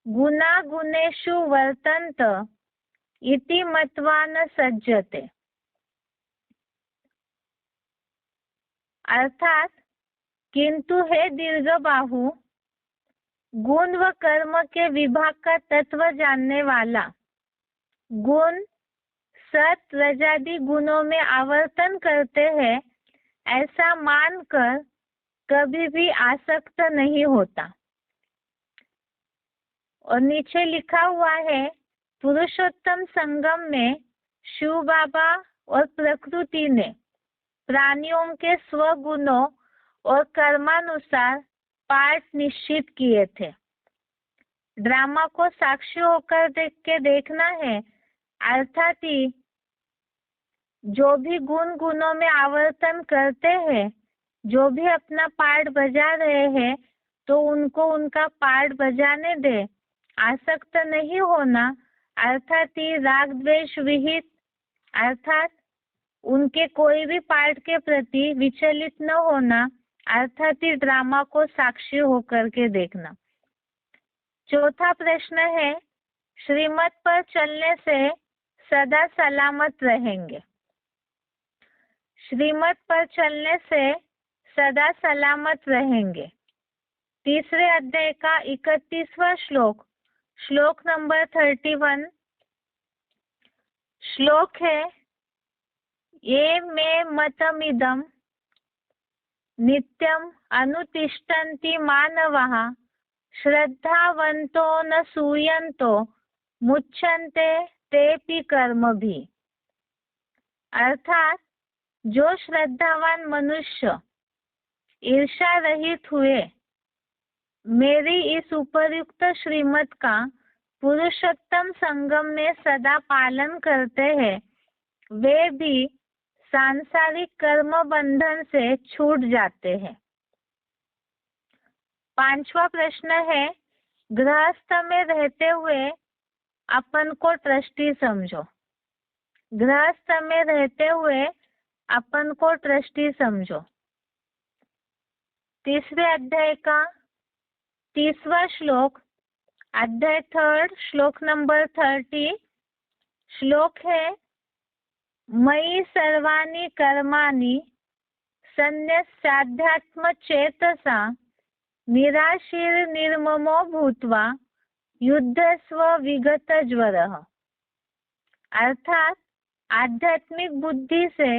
गुणा गुणेषु वर्तन्त इति मत्वा न सज्जते। अर्थात, किंतु हे दीर्घ बाहु, गुण व कर्म के विभाग का तत्व जानने वाला गुण सत रजादि गुणों में आवर्तन करते हैं, ऐसा मानकर कभी भी आसक्त नहीं होता। और नीचे लिखा हुआ है, पुरुषोत्तम संगम में शिव बाबा और प्रकृति ने प्राणियों के स्वगुणों और कर्मानुसार पाठ निश्चित किए थे। ड्रामा को साक्षी होकर देखना है, अर्थात ही जो भी गुणों में आवर्तन करते हैं, जो भी अपना पार्ट बजा रहे हैं, तो उनको उनका पार्ट बजाने दे। आसक्त नहीं होना अर्थात ही राग द्वेष विहित, अर्थात उनके कोई भी पार्ट के प्रति विचलित न होना, अर्थात ही ड्रामा को साक्षी होकर के देखना। चौथा प्रश्न है, श्रीमत पर चलने से सदा सलामत रहेंगे। श्रीमत पर चलने से सदा सलामत रहेंगे। तीसरे अध्याय का 31वां श्लोक, श्लोक नंबर 31 श्लोक है, ये मे मतमिदं नित्यम अनुतिष्ठन्ति मानवाः श्रद्धावन्तो न सूयन्तो मुच्यन्ते तेपि कर्मभिः। अर्थात जो श्रद्धावान मनुष्य ईर्षा रहित हुए मेरी इस उपर्युक्त श्रीमत का पुरुषोत्तम संगम में सदा पालन करते हैं, वे भी सांसारिक कर्म बंधन से छूट जाते हैं। पांचवा प्रश्न है, गृहस्थ में रहते हुए अपन को ट्रस्टी समझो। गृहस्थ में रहते हुए अपन को ट्रस्टी समझो। तीसरे अध्याय का 30वां श्लोक, अध्याय 3 श्लोक नंबर 30 श्लोक है, मयि सर्वाणि कर्माणि सन्न्यस्याध्यात्म चेतसा निराशीर निर्ममो भूत्वा युद्धस्व विगत ज्वरः। अर्थात आध्यात्मिक बुद्धि से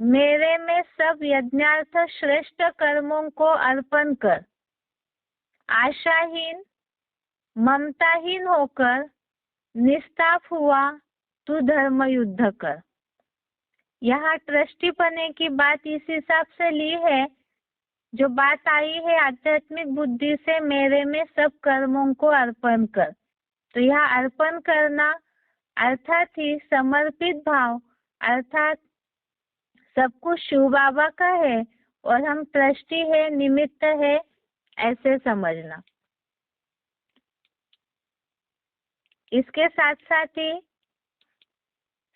मेरे में सब यज्ञार्थ श्रेष्ठ कर्मों को अर्पण कर, आशाहीन ममताहीन होकर निस्ताप हुआ तू धर्म युद्ध कर। यहाँ ट्रस्टी पने की बात इस हिसाब से ली है, जो बात आई है आध्यात्मिक बुद्धि से मेरे में सब कर्मों को अर्पण कर। तो यह अर्पण करना अर्थात ही समर्पित भाव, अर्थात सब कुछ शिव बाबा का है और हम ट्रस्टी है, निमित्त है, ऐसे समझना। इसके साथ साथ ही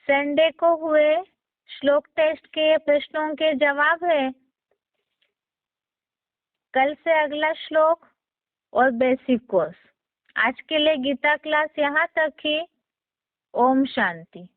संडे को हुए श्लोक टेस्ट के प्रश्नों के जवाब है। कल से अगला श्लोक और बेसिक कोर्स। आज के लिए गीता क्लास यहाँ तक ही। ओम शांति।